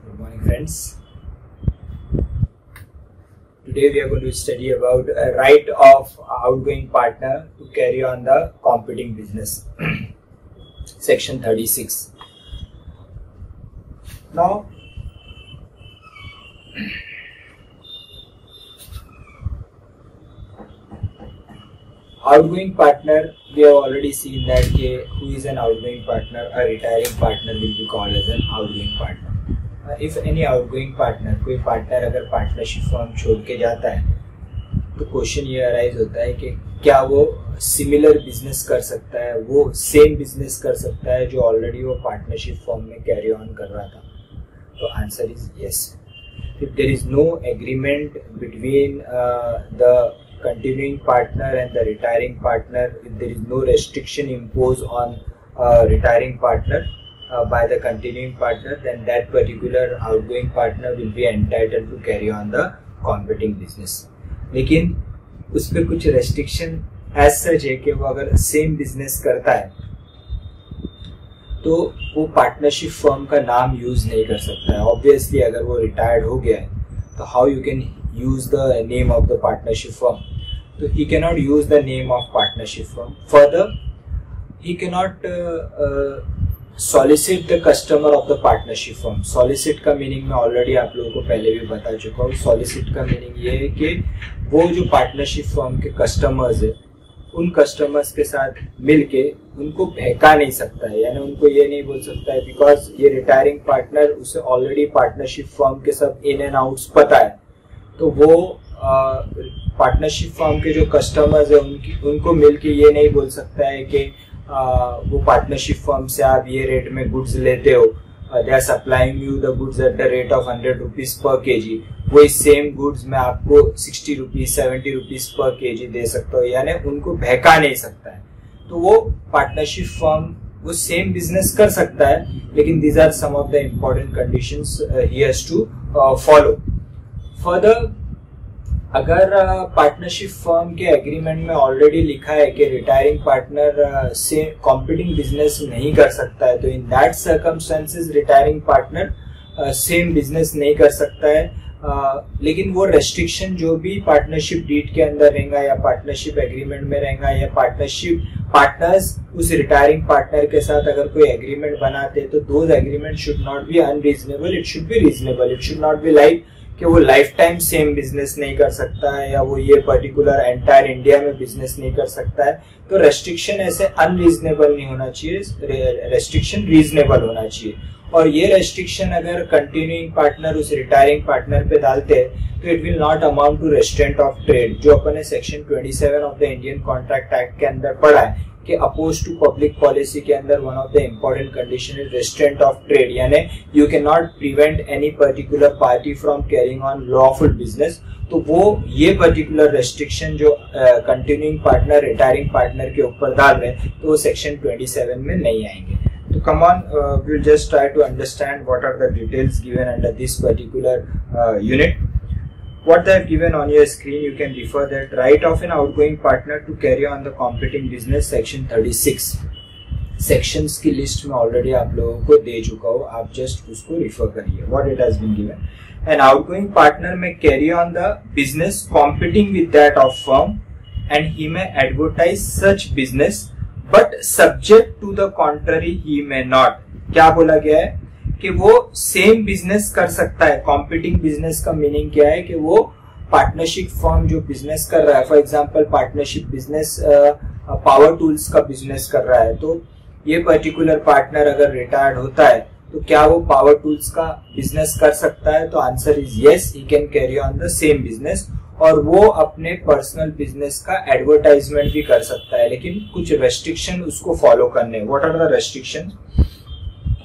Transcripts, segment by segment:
Good morning, friends. Today we are going to study about a right of outgoing partner to carry on the competing business. Section 36. Now, outgoing partner, we have already seen that who is an outgoing partner, a retiring partner will be called as an outgoing partner. If any outgoing partner, कोई partner अगर partnership firm छोड़ के जाता है तो question ये arise होता है कि क्या वो सिमिलर बिजनेस कर सकता है, वो सेम बिजनेस कर सकता है जो ऑलरेडी वो पार्टनरशिप फर्म में कैरी ऑन कर रहा था. तो answer is yes. If there is no agreement between the continuing partner and the retiring partner, if there is no restriction imposed on retiring partner by the continuing partner, then that particular outgoing partner will be entitled to carry on the competing business. लेकिन उस पर कुछ restriction as such है कि वो अगर same business करता है तो वो पार्टनरशिप फर्म का नाम यूज नहीं कर सकता है. ऑब्वियसली अगर वो रिटायर्ड हो गया है तो how you can use the name of the partnership firm? So he cannot use the name of partnership firm. Further, he cannot solicit the customer of the partnership firm. Solicit का meaning मैं already आप लोगों को पहले भी बता चुका हूँ. Solicit का meaning ये है कि वो जो partnership firm के customers है उन customers के साथ मिलके उनको बहका नहीं सकता है, यानी उनको ये नहीं बोल सकता है because ये retiring partner उसे already partnership firm के सब in and outs पता है, तो वो पार्टनरशिप फर्म के जो कस्टमर्स है उनको मिलके ये नहीं बोल सकता है कि वो पार्टनरशिप फर्म से आप ये रेट में गुड्स लेते हो, they are supplying you the goods at the rate of 100 rupees per K G, वही सेम गुड्स मैं आपको 60 रुपीज 70 रुपीज पर केजी दे सकता हूँ, यानी उनको बहका नहीं सकता है. तो वो पार्टनरशिप फर्म वो सेम बिजनेस कर सकता है, लेकिन these are some of the important conditions he has to follow. Further, अगर पार्टनरशिप फर्म के एग्रीमेंट में ऑलरेडी लिखा है कि रिटायरिंग पार्टनर से कॉम्पिटिंग बिजनेस नहीं कर सकता है, तो in that circumstances retiring partner same business नहीं कर सकता है. लेकिन वो रेस्ट्रिक्शन जो भी पार्टनरशिप डीड के अंदर रहेगा या पार्टनरशिप एग्रीमेंट में रहेगा या पार्टनरशिप पार्टनर्स उस रिटायरिंग पार्टनर के साथ अगर कोई एग्रीमेंट बनाते हैं तो those agreement should not be unreasonable, it should be reasonable. It should not be like कि वो लाइफ टाइम सेम बिजनेस नहीं कर सकता है या वो ये पर्टिकुलर एंटायर इंडिया में बिजनेस नहीं कर सकता है. तो रेस्ट्रिक्शन ऐसे अनरीजनेबल नहीं होना चाहिए, रेस्ट्रिक्शन रीजनेबल होना चाहिए. और ये रेस्ट्रिक्शन अगर कंटिन्यूइंग पार्टनर उस रिटायरिंग पार्टनर पे डालते हैं तो it will not amount to restraint of trade, जो अपन ने section 27 of the Indian contract act के अंदर पढ़ा है कि अपोज टू पब्लिक पॉलिसी के अंदर one of the important condition is restraint of trade, यानी you can not prevent any particular party from carrying on lawful business. तो वो ये पर्टिकुलर रेस्ट्रिक्शन जो कंटिन्यूइंग पार्टनर रिटायरिंग पार्टनर के ऊपर डाल रहे हैं तो वो सेक्शन 27 में नहीं आएंगे. तो come on, we'll just try to understand what are the details given under this particular unit. What they have given on your screen, you can refer that. Right of an outgoing partner to carry on the competing business, section 36. Sections की list में already आप लोगों को दे चुका हूँ, आप just उसको refer करिए. What it has been given. An outgoing partner may carry on the business competing with that of firm, and he may advertise such business, but subject to the contrary he may not. क्या बोला गया है कि वो same business कर सकता है. Competing business का मीनिंग क्या है कि वो पार्टनरशिप फर्म जो बिजनेस कर रहा है, for example partnership business power tools का बिजनेस कर रहा है, तो ये पर्टिकुलर पार्टनर अगर रिटायर्ड होता है तो क्या वो पावर टूल्स का बिजनेस कर सकता है? तो answer is yes, he can carry on the same business और वो अपने पर्सनल बिजनेस का एडवर्टाइजमेंट भी कर सकता है, लेकिन कुछ रेस्ट्रिक्शन उसको फॉलो करने. What are the restriction?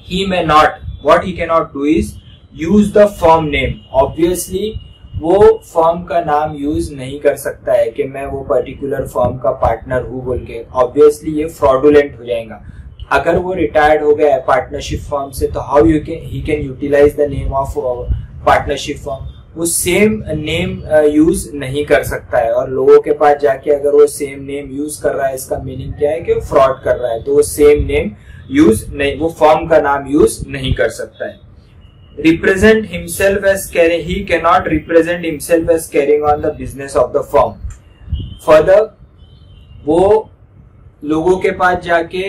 He may not, what he can not do is use the firm name. Obviously वो फर्म का नाम यूज नहीं कर सकता है कि मैं वो पर्टिकुलर फर्म का पार्टनर हूँ बोल के. ऑब्वियसली ये फ्रॉडुलेंट हो जाएगा. अगर वो रिटायर्ड हो गया है पार्टनरशिप फर्म से तो how he can utilise the name of partnership firm? वो सेम नेम यूज नहीं कर सकता है. और लोगों के पास जाके अगर वो सेम नेम यूज कर रहा है, इसका मीनिंग क्या है कि वो फ्रॉड कर रहा है. तो वो सेम नेम यूज नहीं, वो फर्म का नाम यूज नहीं कर सकता है. represent himself as carrying, he cannot represent himself as carrying on the business of the firm. Further, वो लोगों के पास जाके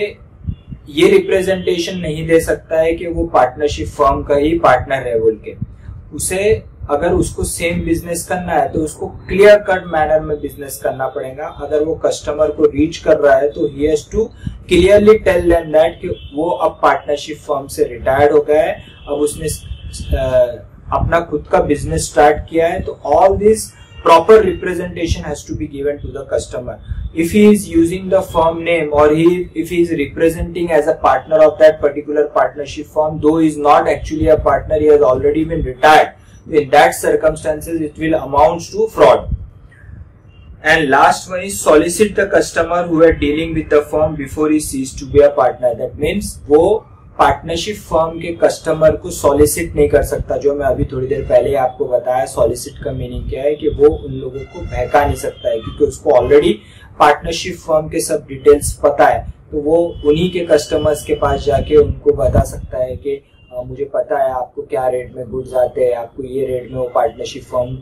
ये रिप्रेजेंटेशन नहीं दे सकता है कि वो पार्टनरशिप फर्म का ही पार्टनर है बोल के। उसे अगर उसको सेम बिजनेस करना है तो उसको क्लियर कट मैनर में बिजनेस करना पड़ेगा। अगर वो कस्टमर को रीच कर रहा है तो he has to clearly tell them that कि वो अब पार्टनरशिप फर्म से रिटायर्ड हो गया है, अब उसने अपना खुद का बिजनेस स्टार्ट किया है। तो all this proper representation has to be given to the customer. If he is using the firm name or if he is representing as a partner of that particular partnership firm, though he is not actually a partner, he has already been retired. In that circumstances, it will amount to fraud. And last one is solicit the customer who are dealing with the firm before he cease to be a partner. That means वो partnership firm के customer को solicit नहीं कर सकता। जो मैं अभी थोड़ी देर पहले आपको बताया, सॉलिसिट का मीनिंग क्या है कि वो उन लोगों को बहका नहीं सकता है, क्योंकि उसको ऑलरेडी पार्टनरशिप फर्म के सब डिटेल्स पता है। तो वो उन्हीं के कस्टमर्स के पास जाके उनको बता सकता है कि मुझे पता है आपको क्या रेट में गुड्स आते हैं, आपको ये रेट में वो पार्टनरशिप फर्म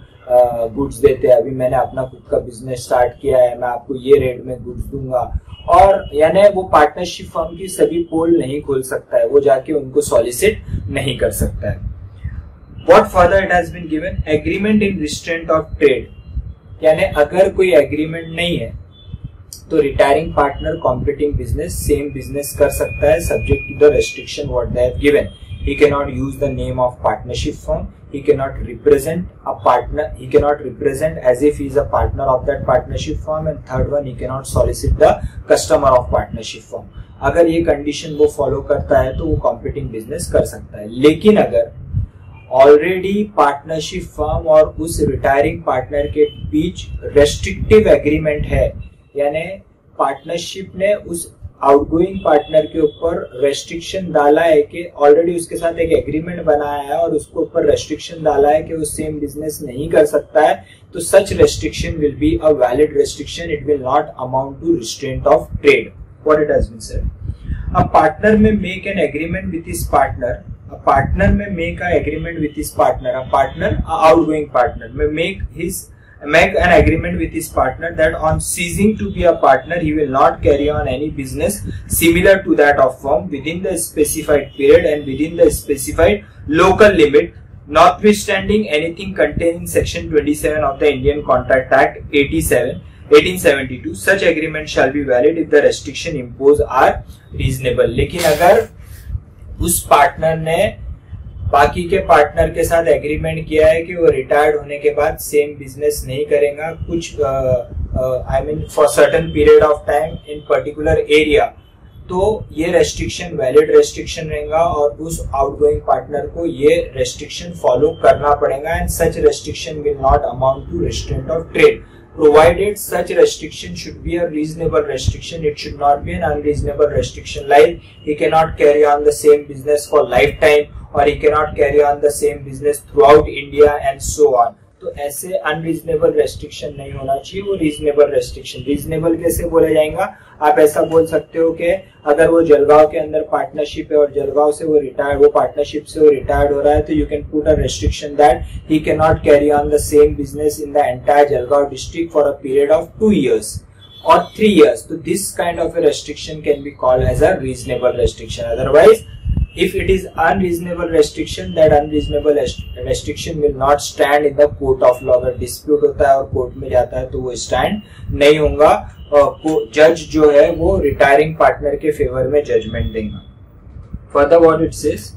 गुड्स देते हैं, अभी मैंने अपना खुद का बिजनेस स्टार्ट किया है, मैं आपको ये रेट में गुड्स दूंगा। और यानी वो पार्टनरशिप फर्म की सभी पोल नहीं खोल सकता है, वो जाके उनको सॉलिसिट नहीं कर सकता है। What further it has been given, agreement in restraint of trade, यानी अगर कोई एग्रीमेंट नहीं है तो retiring partner competing business same business कर सकता है, subject to the restriction what they have given. He cannot use the name of partnership firm. He cannot represent a partner. He cannot represent as if he is a partner of that partnership firm. And third one, he cannot solicit the customer of partnership firm. अगर ये condition वो follow करता है तो वो competing business कर सकता है। लेकिन अगर ऑलरेडी पार्टनरशिप फर्म और उस रिटायरिंग पार्टनर के बीच रेस्ट्रिक्टिव एग्रीमेंट है, यानी पार्टनरशिप ने उस आउटगोइंग पार्टनर के ऊपर रेस्ट्रिक्शन डाला है कि ऑलरेडी उसके साथ एक एग्रीमेंट बनाया है और उसके ऊपर रेस्ट्रिक्शन डाला है कि वो सेम बिजनेस नहीं कर सकता है, तो such restriction will be a valid restriction, it will not amount to restraint of trade. What it has been said, a partner may make an agreement with his partner, a partner may make a agreement with his partner, a partner outgoing partner may make an agreement with his partner that on ceasing to be a partner he will not carry on any business similar to that of firm within the specified period and within the specified local limit, notwithstanding anything contained in section 27 of the Indian Contract Act 1872. Such agreement shall be valid if the restriction imposed are reasonable. लेकिन अगर उस partner ने बाकी के partner के साथ agreement किया है कि वो रिटायर्ड होने के बाद सेम बिजनेस नहीं करेगा कुछ I mean for certain period of time in particular area, तो ये रेस्ट्रिक्शन वैलिड रेस्ट्रिक्शन रहेगा और उस आउटगोइंग पार्टनर को ये रेस्ट्रिक्शन फॉलो करना पड़ेगा। And such restriction will not amount to restraint of trade provided such restriction should be a reasonable restriction. It should not be an unreasonable restriction, like he cannot carry on the same business for lifetime or he cannot carry on the same business throughout India and so on. तो ऐसे unreasonable restriction नहीं होना चाहिए, वो reasonable restriction. Reasonable कैसे बोला जाएगा, आप ऐसा बोल सकते हो कि अगर वो जलगांव के अंदर पार्टनरशिप है और जलगांव से वो पार्टनरशिप से वो रिटायर्ड हो रहा है, तो you can put a restriction that he can not carry on the same business in the entire Jalgaon district for a period of 2 years or 3 years. So this kind of a restriction can be called as a reasonable restriction. Otherwise, if it is unreasonable restriction, that unreasonable restriction will not stand in the court of law. अगर dispute होता है और court में जाता है तो वो stand नहीं होगा, जज जो है वो रिटायरिंग पार्टनर के फेवर में जजमेंट देगा। Further what it says,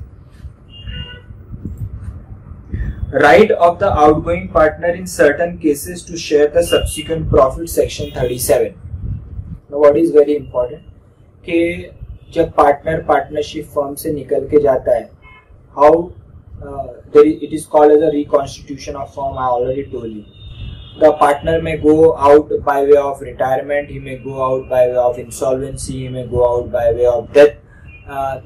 right of the outgoing partner in certain cases to share the subsequent profit, section 37. Now what is very important कि जब पार्टनर पार्टनरशिप फर्म से निकल के जाता है, how it is called as a reconstitution of firm. I already told you the partner may go out by way of retirement, he may go out by way of insolvency, he may go out by way of death.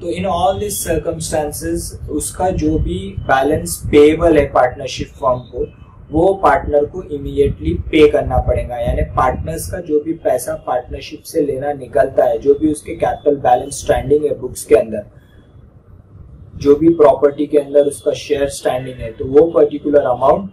तो in all this circumstances उसका जो भी balance payable है partnership firm को, वो partner को immediately पे करना पड़ेगा। यानी पार्टनर्स का जो भी पैसा पार्टनरशिप से लेना निकलता है, जो भी उसके कैपिटल बैलेंस स्टैंडिंग है बुक्स के अंदर, जो भी प्रॉपर्टी के अंदर उसका शेयर स्टैंडिंग है, तो वो पर्टिकुलर अमाउंट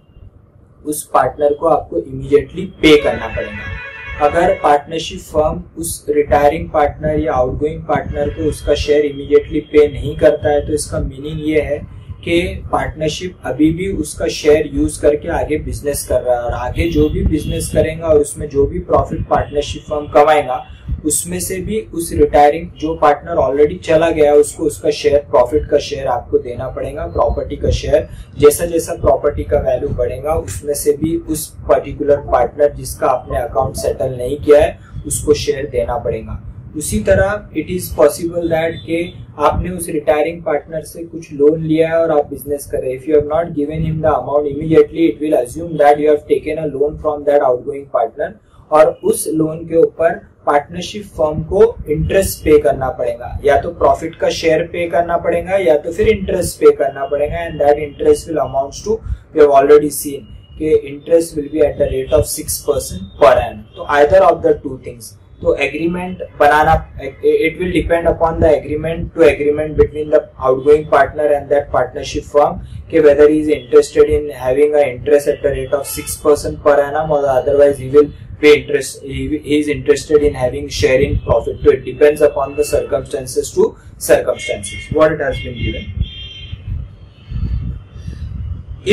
उस पार्टनर को आपको इमीडिएटली पे करना पड़ेगा। अगर पार्टनरशिप फर्म उस रिटायरिंग पार्टनर या आउटगोइंग पार्टनर को उसका शेयर इमीडिएटली पे नहीं करता है, तो इसका मीनिंग ये है कि पार्टनरशिप अभी भी उसका शेयर यूज करके आगे बिजनेस कर रहा है, और आगे जो भी बिजनेस करेगा और उसमें जो भी प्रॉफिट पार्टनरशिप फर्म कमाएगा उसमें से भी उस रिटायरिंग जो पार्टनर ऑलरेडी चला गया उसको उसका शेयर, प्रॉफिट का शेयर आपको देना पड़ेगा। प्रॉपर्टी का शेयर, जैसा जैसा प्रॉपर्टी का वैल्यू बढ़ेगा उसमें से भी उस पर्टिकुलर पार्टनर जिसका आपने अकाउंट सेटल नहीं किया है उसको शेयर देना पड़ेगा। उसी तरह इट इज पॉसिबल दैट कि आपने उस रिटायरिंग पार्टनर से कुछ लोन लिया है और आप बिजनेस कर रहे हैं। If you have not given him the amount immediately, it will assume that you have taken a loan from that outgoing partner, और उस लोन के ऊपर पार्टनरशिप फर्म को इंटरेस्ट पे करना पड़ेगा, या तो प्रॉफिट का शेयर पे करना पड़ेगा या तो फिर इंटरेस्ट पे करना पड़ेगा, and that interest will amounts to, we have already seen कि interest will be at the rate of 6% per annum. तो either of the two things, तो एग्रीमेंट बनाना, it will depend upon the agreement to agreement between the outgoing partner and that partnership firm कि whether he is interested in having a interest at the rate of 6% per annum, or otherwise he will pay interest, he is interested in having sharing profit. So it depends upon the circumstances to circumstances what it has been given.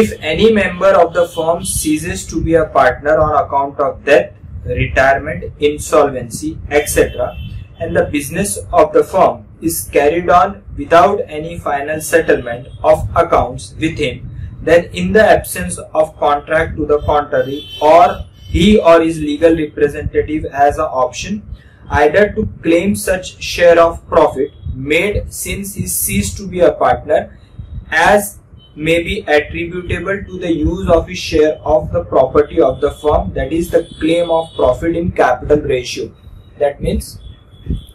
If any member of the firm ceases to be a partner on account of death, retirement, insolvency, etc., and the business of the firm is carried on without any final settlement of accounts with him, then in the absence of contract to the contrary, or he or his legal representative has an option either to claim such share of profit made since he ceased to be a partner as may be attributable to the use of his share of the property of the firm, that is the claim of profit in capital ratio. That means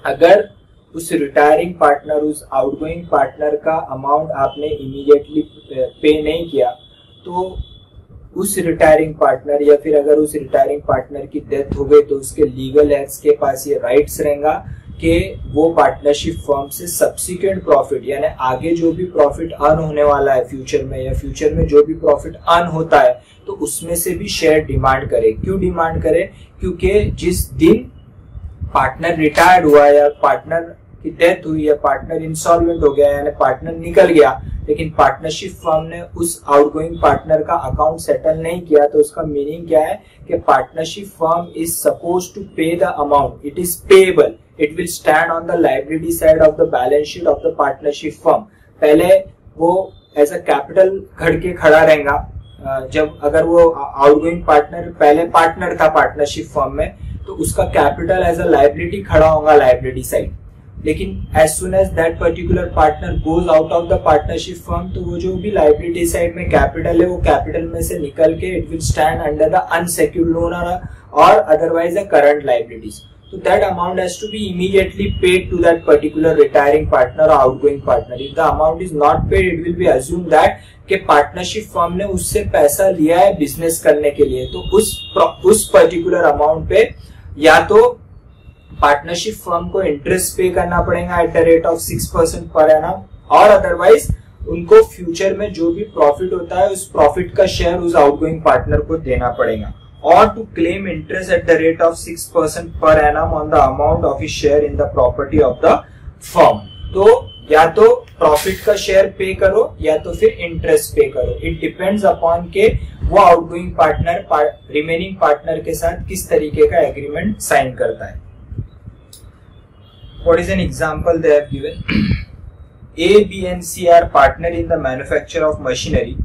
अगर उस retiring partner, उस outgoing partner का amount आपने immediately पे नहीं किया, तो उस रिटायरिंग पार्टनर या फिर अगर उस रिटायरिंग पार्टनर की डेथ हो गई तो उसके लीगल हेड्स के पास ये राइट्स रहेगा कि वो पार्टनरशिप फर्म से सब्सिक्वेंट प्रॉफिट, यानी आगे जो भी प्रॉफिट अर्न होने वाला है फ्यूचर में, या फ्यूचर में जो भी प्रॉफिट अर्न होता है, तो उसमें से भी शेयर डिमांड करे। क्यों डिमांड करे? क्योंकि जिस दिन पार्टनर रिटायर्ड हुआ या पार्टनर की डेथ हुई या पार्टनर इंसॉल्वेंट हो गया, यानी पार्टनर निकल गया, लेकिन पार्टनरशिप फर्म ने उस आउटगोइंग पार्टनर का अकाउंट सेटल नहीं किया, तो उसका मीनिंग क्या है कि partnership firm is suppose to pay the amount, it is payable, it will stand on the liability side of the balance sheet of the partnership firm. पहले वो एज अ कैपिटल के खड़ा रहेगा, जब अगर वो आउटगोइंग पार्टनर पहले partner था पार्टनरशिप फर्म में, तो उसका कैपिटल एज अ लायबिलिटी खड़ा होगा लायबिलिटी साइड। लेकिन as soon as that particular partner goes out of the partnership firm, तो वो जो भी लायबिलिटी साइड में कैपिटल है वो कैपिटल में से निकल के it will stand under the unsecured loan और otherwise the current liabilities. So that amount has to be immediately paid to that particular retiring partner or outgoing partner. If the amount is not paid, it will be assumed that कि partnership firm ने उससे पैसा लिया है business करने के लिए, तो उस पर्टिकुलर अमाउंट पे या तो पार्टनरशिप फर्म को इंटरेस्ट पे करना पड़ेगा eight the rate of 6% per annum, और अदरवाइज उनको फ्यूचर में जो भी प्रॉफिट होता है उस प्रॉफिट का शेयर उस आउटगोइंग पार्टनर को देना पड़ेगा, or to claim interest at the rate of 6% per annum on the amount of his share in the property of the firm. तो या तो प्रॉफिट का शेयर पे करो या तो फिर इंटरेस्ट पे करो, इट डिपेंड्स अपॉन के वो आउटगोइंग पार्टनर रिमेनिंग पार्टनर के साथ किस तरीके का एग्रीमेंट साइन करता है। What is an example they have given? A, B and C are partner in the manufacture of machinery.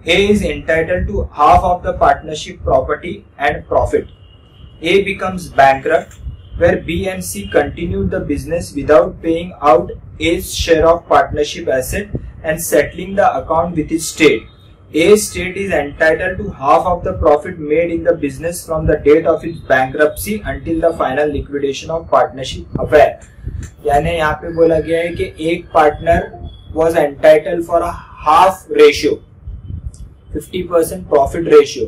A is entitled to half of the partnership property and profit. A becomes bankrupt, where B and C continued the business without paying out A's share of partnership asset and settling the account with its state. A's state is entitled to half of the profit made in the business from the date of its bankruptcy until the final liquidation of partnership affair. यानी यहाँ पे बोला गया है कि एक partner was entitled for a half ratio, 50% profit ratio,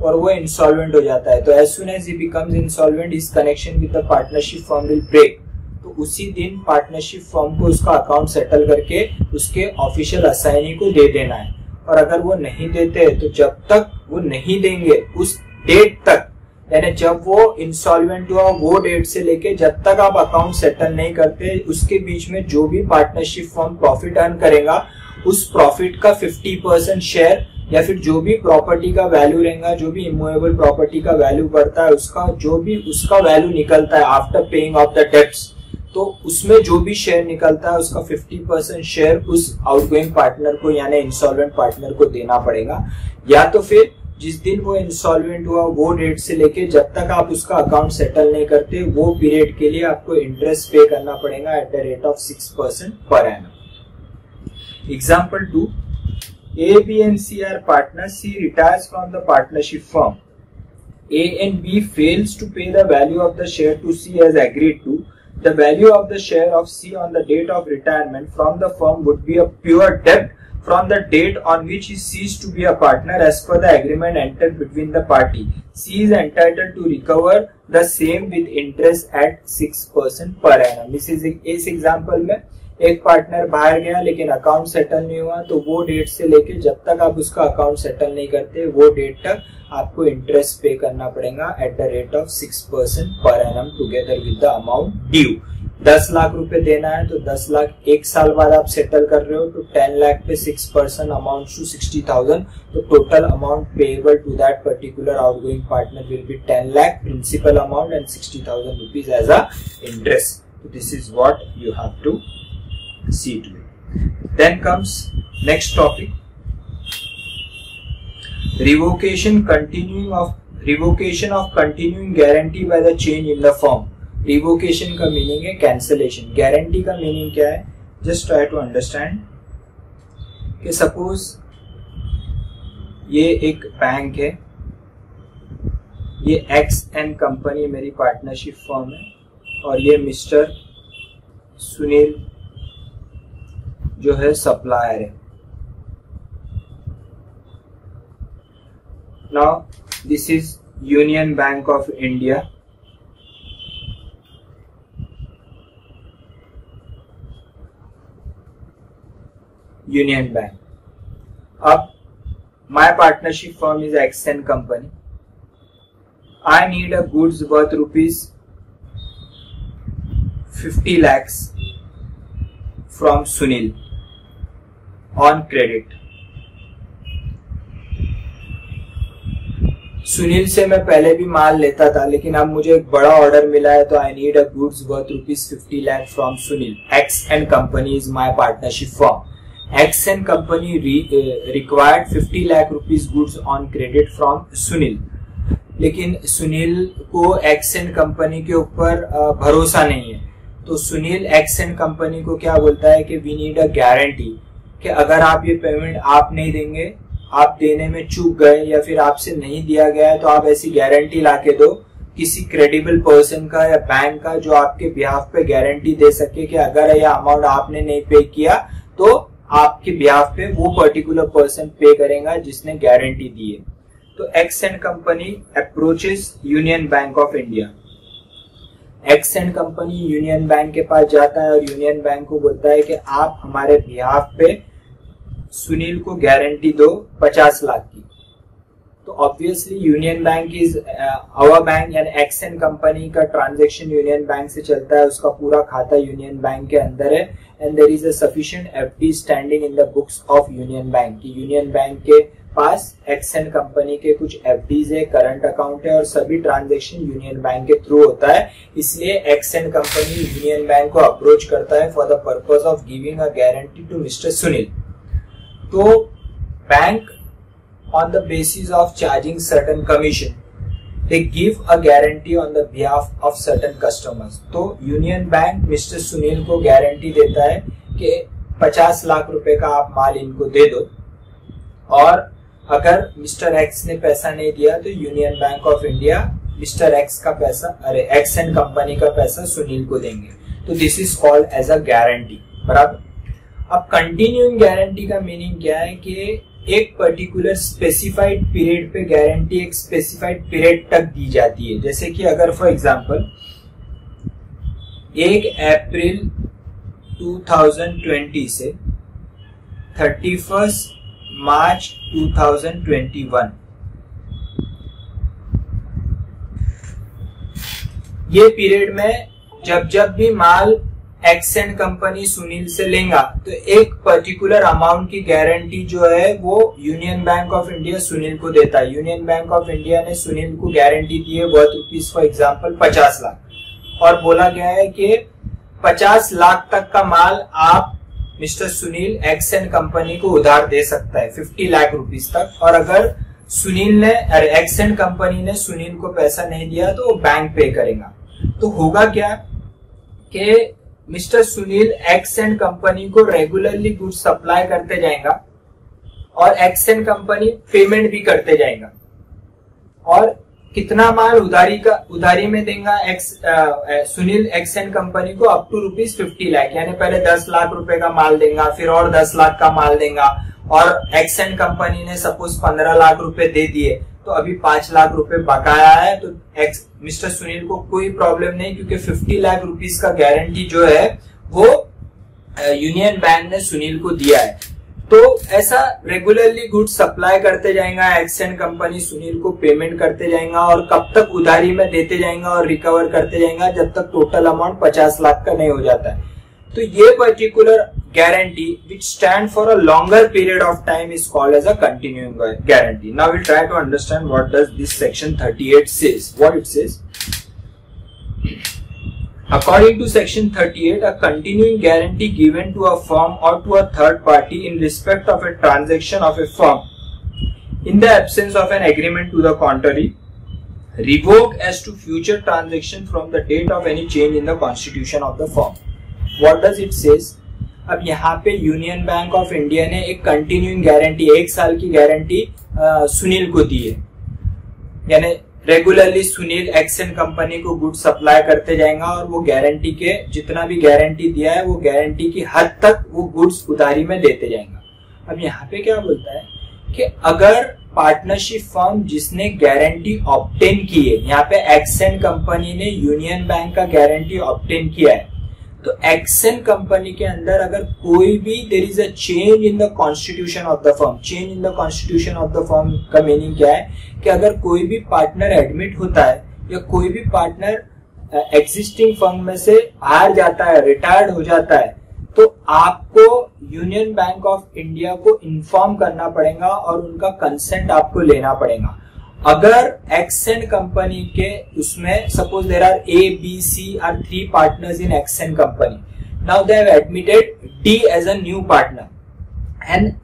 और वो इंसॉल्वेंट हो जाता है, तो as soon as he becomes insolvent his connection with the partnership firm will break. तो उसी दिन पार्टनरशिप फर्म को उसका अकाउंट सेटल करके उसके ऑफिशियल असाइनी को दे देना है। और अगर वो नहीं देते तो जब तक वो नहीं देंगे उस डेट तक, यानी जब वो इंसॉल्वेंट हुआ वो डेट से लेके जब तक आप अकाउंट सेटल नहीं करते, उसके बीच में जो भी पार्टनरशिप फर्म प्रॉफिट अर्न करेगा उस प्रॉफिट का 50% शेयर, या फिर जो भी प्रॉपर्टी का वैल्यू रहेगा, जो भी इमूवेबल प्रॉपर्टी का वैल्यू बढ़ता है, उसका जो भी उसका वैल्यू निकलता है after paying off the debts, तो उसमें जो भी शेयर निकलता है उसका 50% शेयर उस आउटगोइंग पार्टनर को यानी इंसॉल्वेंट पार्टनर को देना पड़ेगा। या तो फिर जिस दिन वो इंसॉल्वेंट हुआ वो डेट से लेके जब तक आप उसका अकाउंट सेटल नहीं करते वो पीरियड के लिए आपको इंटरेस्ट पे करना पड़ेगा eight the rate of 6% per annum. Example 2, A, B and C are partners. C retires from the partnership firm. A and B fails to pay the value of the share to C as agreed to. The value of the share of C on the date of retirement from the firm would be a pure debt from the date on which he ceased to be a partner as per the agreement entered between the party. C is entitled to recover the same with interest at 6% per annum. इस example में एक partner बाहर गया लेकिन account settle नहीं हुआ, तो वो डेट से लेके जब तक आप उसका अकाउंट सेटल नहीं करते वो डेट तक आपको इंटरेस्ट पे करना पड़ेगा eight the rate of 6% per annum together with the amount due. 10 lakh रुपए देना है तो 10 लाख एक साल बाद आप सेटल कर रहे हो तो 10 लाख पे 6% अमाउंट टू 60,000, तो total amount payable to that particular outgoing partner will be 10 lakh principal amount and 60,000 rupees as a interest. This is what you have to see to it. Then comes next topic, revocation of continuing guarantee by the change in the firm. Revocation का meaning है cancellation, guarantee का meaning क्या है? Just try to understand कि suppose ये एक bank है, ये एक्स एन कंपनी मेरी पार्टनरशिप फर्म है और ये मिस्टर सुनील जो है सप्लायर है। Now this is Union Bank of India, Union Bank. अब my partnership firm is X N company, I need a goods worth rupees 50 lakhs from Sunil on credit। सुनील से मैं पहले भी माल लेता था लेकिन अब मुझे एक बड़ा ऑर्डर मिला है तो आई need a goods worth rupees 50 lakh from Sunil. X and company is my partnership firm. X and company required 50 lakh rupees goods on credit from Sunil, लेकिन सुनील को एक्स एंड कंपनी के ऊपर भरोसा नहीं है, तो सुनील एक्स एंड कंपनी को क्या बोलता है कि वी नीड अ गारंटी, कि अगर आप ये पेमेंट आप नहीं देंगे, आप देने में चूक गए या फिर आपसे नहीं दिया गया है, तो आप ऐसी गारंटी लाके दो किसी क्रेडिबल पर्सन का या बैंक का जो आपके बिहाफ पे गारंटी दे सके कि अगर यह अमाउंट आपने नहीं पे किया तो आपके बिहाफ पे वो पर्टिकुलर पर्सन पे करेगा जिसने गारंटी दी है। तो x and company approaches union Bank of India. X and company Union Bank के पास जाता है और यूनियन बैंक को बोलता है कि आप हमारे बिहाफ पे सुनील को गारंटी दो 50 लाख की। तो obviously Union Bank is our bank, यानी एक्स एंड कंपनी का ट्रांजेक्शन यूनियन बैंक से चलता है, उसका पूरा खाता यूनियन बैंक के अंदर है and there is a sufficient FD standing in the books of Union Bank. Union Bank के पास एक्स एंड कंपनी के कुछ एफडीज है, करंट अकाउंट है और सभी ट्रांजैक्शन यूनियन बैंक के थ्रू होता है, इसलिए X and company Union Bank को अप्रोच करता है for the purpose of giving a guarantee to mister Sunil. तो bank on the basis of charging certain commission, they give a guarantee on the behalf of certain customers। तो union bank mister Sunil को guarantee देता है कि 50 लाख रुपए का आप माल इनको दे दो, और अगर मिस्टर एक्स ने पैसा नहीं दिया तो union Bank of India mister x का पैसा, एक्स एंड कंपनी का पैसा सुनील को देंगे। तो this is called as a guarantee, बराबर। अब कंटिन्यूइंग गारंटी का मीनिंग क्या है कि एक पर्टिकुलर स्पेसिफाइड पीरियड पे गारंटी एक स्पेसिफाइड पीरियड तक दी जाती है। जैसे कि अगर फॉर एग्जांपल 1 अप्रैल 2020 से 31 मार्च 2021, ये पीरियड में जब भी माल एक्सेंट कंपनी सुनील से लेगा तो एक पर्टिकुलर अमाउंट की गारंटी जो है वो union Bank of India Sunil को देता है। यूनियन बैंक ऑफ इंडिया ने सुनील को गारंटी दी है worth rupees for example 50 lakh, और बोला गया है कि 50 लाख तक का माल आप मिस्टर सुनील एक्सेंट कंपनी को उधार दे सकता है 50 लाख रुपीज तक। और अगर सुनील ने एक्सेंट कंपनी ने सुनील को पैसा नहीं दिया तो वो बैंक पे करेगा। तो होगा क्या कि मिस्टर सुनील एक्सेंट कंपनी को रेगुलरली गुड्स सप्लाई करते जाएगा और एक्सेंट कंपनी पेमेंट भी करते जाएगा, और कितना माल उधारी में देगा सुनील एक्सेंट कंपनी को अप टू रुपीज 50 लाख, यानी पहले 10 लाख रुपए का माल देगा, फिर और 10 लाख का माल देगा, और एक्सेंट कंपनी ने सपोज 15 लाख रुपए दे दिए तो अभी 5 लाख रुपए बकाया है। तो मिस्टर सुनील को कोई प्रॉब्लम नहीं, क्योंकि 50 लाख रुपीस का गारंटी जो है वो यूनियन बैंक ने सुनील को दिया है। तो ऐसा रेगुलरली गुड्स सप्लाई करते जाएगा एक्सेंट कंपनी, सुनील को पेमेंट करते जाएगा और कब तक उधारी में देते जाएगा और रिकवर करते जाएगा जब तक टोटल अमाउंट 50 लाख का नहीं हो जाता है। तो ये particular guarantee which stand for a longer period of time is called as a continuing guarantee. Now we'll try to understand what does this section 38 says. What it says: according to section 38, a continuing guarantee given to a firm or to a third party in respect of a transaction of a firm in the absence of an agreement to the contrary, revoked as to future transaction from the date of any change in the constitution of the firm. What does it says? अब यहाँ पे union Bank of India ने एक continuing guarantee 1 साल की guarantee Sunil को दी है, यानी रेगुलरली सुनील एक्सेंट कंपनी को गुड्स सप्लाई करते जाएगा और वो गारंटी के जितना भी गारंटी दिया है वो गारंटी की हद तक वो गुड्स उधारी में देते जाएगा। अब यहाँ पे क्या बोलता है कि अगर पार्टनरशिप फर्म जिसने गारंटी ऑब्टेन की है, यहाँ पे एक्सेंट कंपनी ने यूनियन बैंक का गारंटी ऑब्टेन किया है, तो एक्सेंट कंपनी के अंदर अगर कोई भी there is a change in the constitution of the firm, change in the constitution of the firm का मीनिंग क्या है कि अगर कोई भी पार्टनर एडमिट होता है या कोई भी पार्टनर एग्जिस्टिंग फर्म में से बाहर जाता है, रिटायर्ड हो जाता है, तो आपको यूनियन बैंक ऑफ इंडिया को इन्फॉर्म करना पड़ेगा और उनका कंसेंट आपको लेना पड़ेगा। अगर एक्सेंट कंपनी के उसमें suppose there are A, B, C are 3 partners in X and company, now they have admitted D as a new partner, and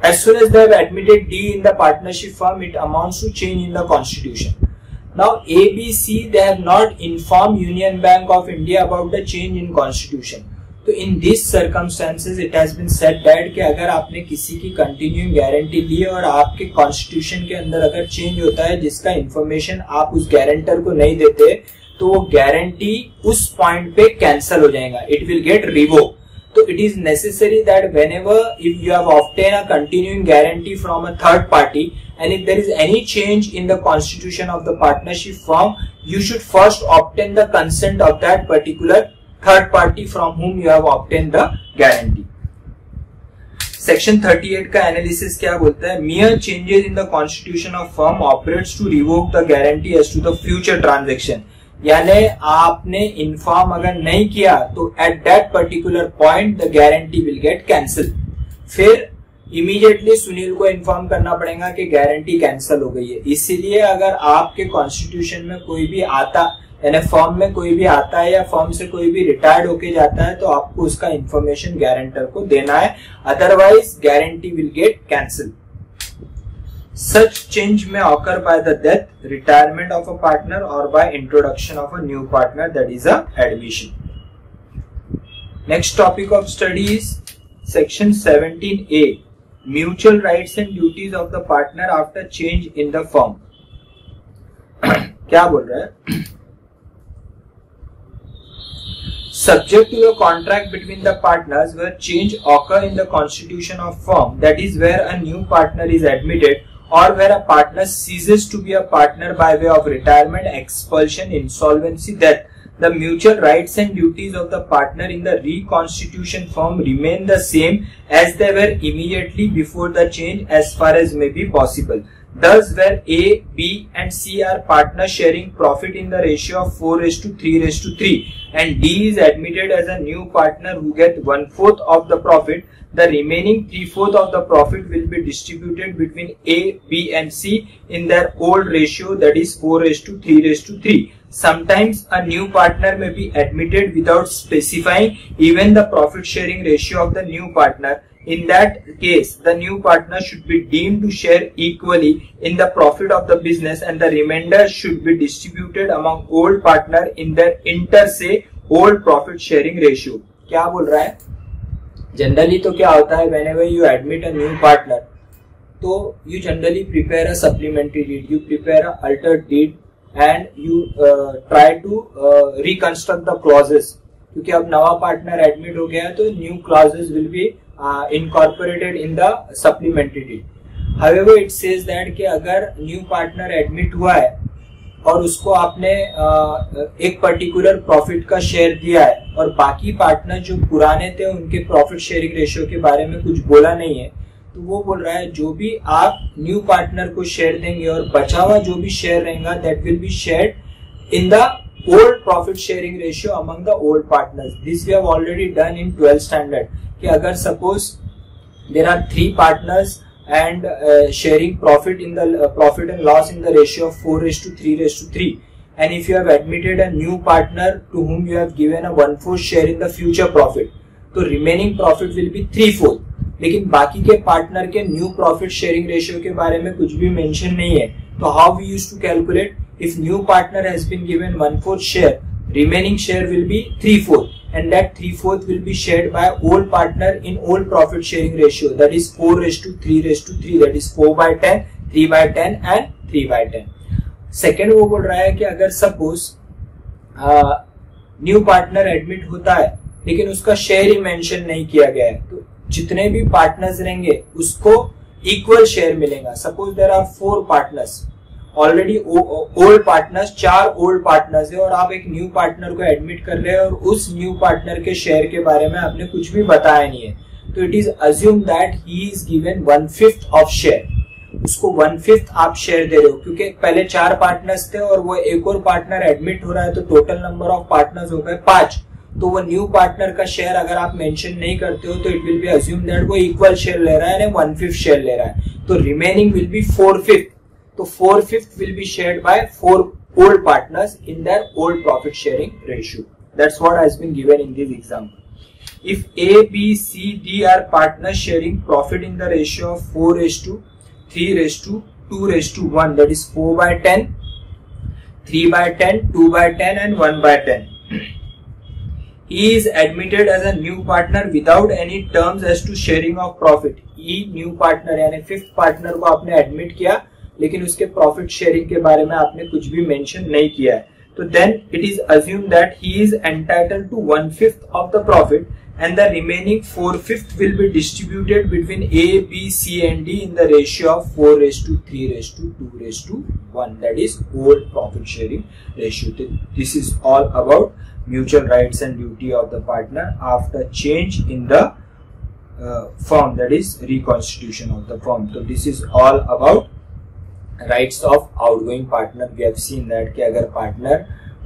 as soon as they have admitted D in the partnership firm, it amounts to change in the constitution. Now A, B, C they have not informed Union Bank of India about the change in constitution. तो in this circumstances it has been said that कि अगर आपने किसी की continuing guarantee ली और आपके constitution के अंदर अगर चेंज होता है जिसका इंफॉर्मेशन आप उस गारंटर को नहीं देते, तो वो गारंटी उस पॉइंट पे कैंसल हो जाएगा, इट विल गेट रिवोक। तो it is necessary that whenever if you have obtain a continuing guarantee from a third party and if there is any change in the constitution of the partnership firm, you should first obtain the consent of that particular third party from whom you have obtained the guarantee. Section 38 का analysis क्या बोलता है? Mere changes in the constitution of firm operates to revoke the guarantee as to the future transaction. यानी आपने inform अगर नहीं किया तो at that particular point the guarantee will get cancelled. फिर इमीडिएटली सुनील को इन्फॉर्म करना पड़ेगा कि गारंटी कैंसिल हो गई है। इसीलिए अगर आपके कॉन्स्टिट्यूशन में कोई भी आता यानी फर्म में कोई भी आता है या फर्म से कोई भी रिटायर्ड होके जाता है तो आपको उसका इंफॉर्मेशन गारंटर को देना है, otherwise guarantee will get cancel. Such change may occur by the death, retirement of a partner और by introduction of a new partner, that is a admission. Next topic of study is section 17A, mutual rights and duties of the partner after change in the firm. क्या बोल रहा है? Subject to a contract between the partners where change occur in the constitution of firm, that is where a new partner is admitted or where a partner ceases to be a partner by way of retirement, expulsion, insolvency, death, the mutual rights and duties of the partner in the reconstitution firm remain the same as they were immediately before the change as far as may be possible. Thus, where A, B and C are partners sharing profit in the ratio of 4:3:3 and D is admitted as a new partner who gets 1/4 of the profit, the remaining 3/4 of the profit will be distributed between A, B and C in their old ratio, that is 4:3:3. Sometimes a new partner may be admitted without specifying even the profit sharing ratio of the new partner. In that case, the new partner should be deemed to share equally in the profit of the business and the remainder should be distributed among old partner in their inter se old profit sharing ratio. क्या बोल रहा है? Generally तो क्या होता है, whenever you admit a new partner, तो you generally prepare a supplementary deed, you prepare a altered deed and you try to reconstruct the clauses. क्योंकि अब नवा पार्टनर एडमिट हो गया है तो new clauses will be incorporated in the supplementary deed. However, it says that कि अगर new partner admit हुआ है और उसको आपने एक पर्टिकुलर प्रॉफिट का शेयर दिया है और बाकी पार्टनर जो पुराने थे उनके प्रॉफिट शेयरिंग रेशियो के बारे में कुछ बोला नहीं है, तो वो बोल रहा है जो भी आप न्यू पार्टनर को शेयर देंगे और बचा हुआ जो भी शेयर रहेगा that will be shared in the old profit sharing ratio among the old partners. This we have already done in 12th standard कि अगर suppose there are 3 partners and sharing profit in the profit and loss in the ratio of 4:3:3, and if you have admitted a new partner to whom you have given a 1/4 share in the future profit, तो remaining profit will be 3/4. लेकिन बाकी के partner के new profit sharing ratio के बारे में कुछ भी मेंशन नहीं है, तो how we used to calculate? If new partner has been given 1/4 share, remaining share will be 3/4. And that 3/4 will be shared by old partner in old profit sharing ratio, that is 4:3:3, that is 4/10, 3/10 and 3/10. Second वो बोल रहा है कि अगर suppose new partner admit होता है लेकिन उसका शेयर ही मेंशन नहीं किया गया है, तो जितने भी पार्टनर्स रहेंगे उसको इक्वल शेयर मिलेगा. Suppose there are 4 partners, already old partners, 4 old partners है और आप एक न्यू पार्टनर को एडमिट कर रहे हैं और उस न्यू पार्टनर के शेयर के बारे में आपने कुछ भी बताया नहीं है, तो it is assume that he is given 1/5 of share. उसको 1/5 आप शेयर दे रहे हो क्योंकि पहले 4 पार्टनर्स थे और वो एक और पार्टनर एडमिट हो रहा है, तो टोटल नंबर ऑफ पार्टनर्स हो गए 5. तो वो न्यू पार्टनर का शेयर अगर आप मेंशन नहीं करते हो तो it will be assume that वो इक्वल शेयर ले रहा है यानी 1/5 शेयर ले रहा है, तो remaining will be 4/5. So 4/5 will be shared by 4 old partners in their old profit sharing ratio. That's what has been given in this example. If A, B, C, D are partners sharing profit in the ratio of 4:3:2:1, that is 4/10, 3/10, 2/10 and 1/10. He is admitted as a new partner without any terms as to sharing of profit. E new partner यानी 5th partner को आपने admit किया लेकिन उसके profit sharing के बारे में आपने कुछ भी मेंशन नहीं किया है, तो then it is assume that he is entitled to 1/5 of the profit and the remaining 4/5 will be distributed between A, B, C and D in the ratio of 4:3:2:1, that is old profit sharing ratio. This is all about mutual rights and duty of the partner after change in the firm, that is reconstitution of the firm. So this is all about rights of outgoing partner. We have seen that कि अगर partner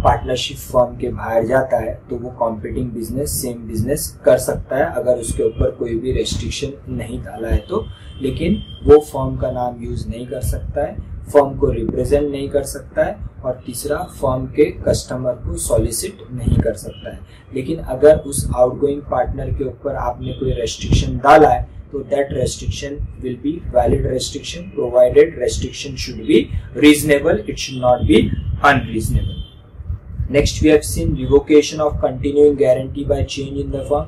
partnership firm के बाहर जाता है तो वो competing business same business कर सकता है अगर उसके ऊपर कोई भी रेस्ट्रिक्शन नहीं डाला है तो, लेकिन वो फर्म का नाम यूज नहीं कर सकता है, फर्म को रिप्रेजेंट नहीं कर सकता है और तीसरा फर्म के कस्टमर को सॉलिसिट नहीं कर सकता है. लेकिन अगर उस आउटगोइंग पार्टनर के ऊपर आपने कोई रेस्ट्रिक्शन डाला है तो that restriction will be valid restriction provided restriction should be reasonable, it should not be unreasonable. Next we have seen revocation of continuing guarantee by change in the firm.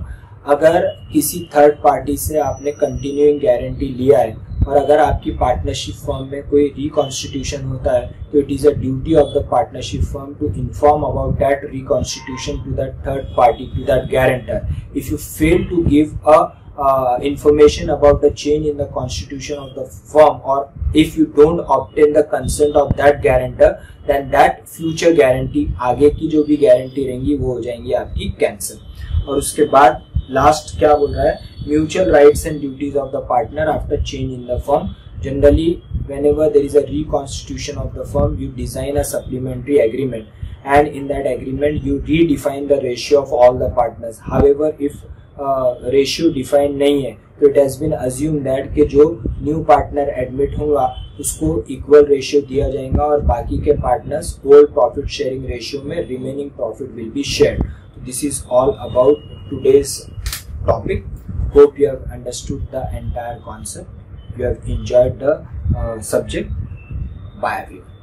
अगर किसी third party से आपने continuing guarantee लिया है और अगर आपकी partnership firm में कोई रिकॉन्स्टिट्यूशन होता है तो it is a duty of the partnership firm to inform about that reconstitution to that third party, to that guarantor. If you fail to give a information about the change in the constitution of the firm, or if you don't obtain the consent of that guarantor, then that future guarantee, आगे की जो भी guarantee रहेंगी वो हो जाएंगी आपकी cancel. और उसके बाद लास्ट क्या बोल रहा है, mutual rights and duties of the partner after change in the firm. Generally whenever there is a reconstitution of the firm, you design a supplementary agreement, and in that agreement you redefine the ratio of all the partners. However, if ratio defined नहीं है, तो it has been assumed that कि जो new partner admit होगा उसको equal ratio दिया जाएगा और बाकी के partners whole profit sharing ratio में remaining profit will be shared. So this is all about today's topic. Hope you have understood the entire concept. You have enjoyed the subject. Bye everyone.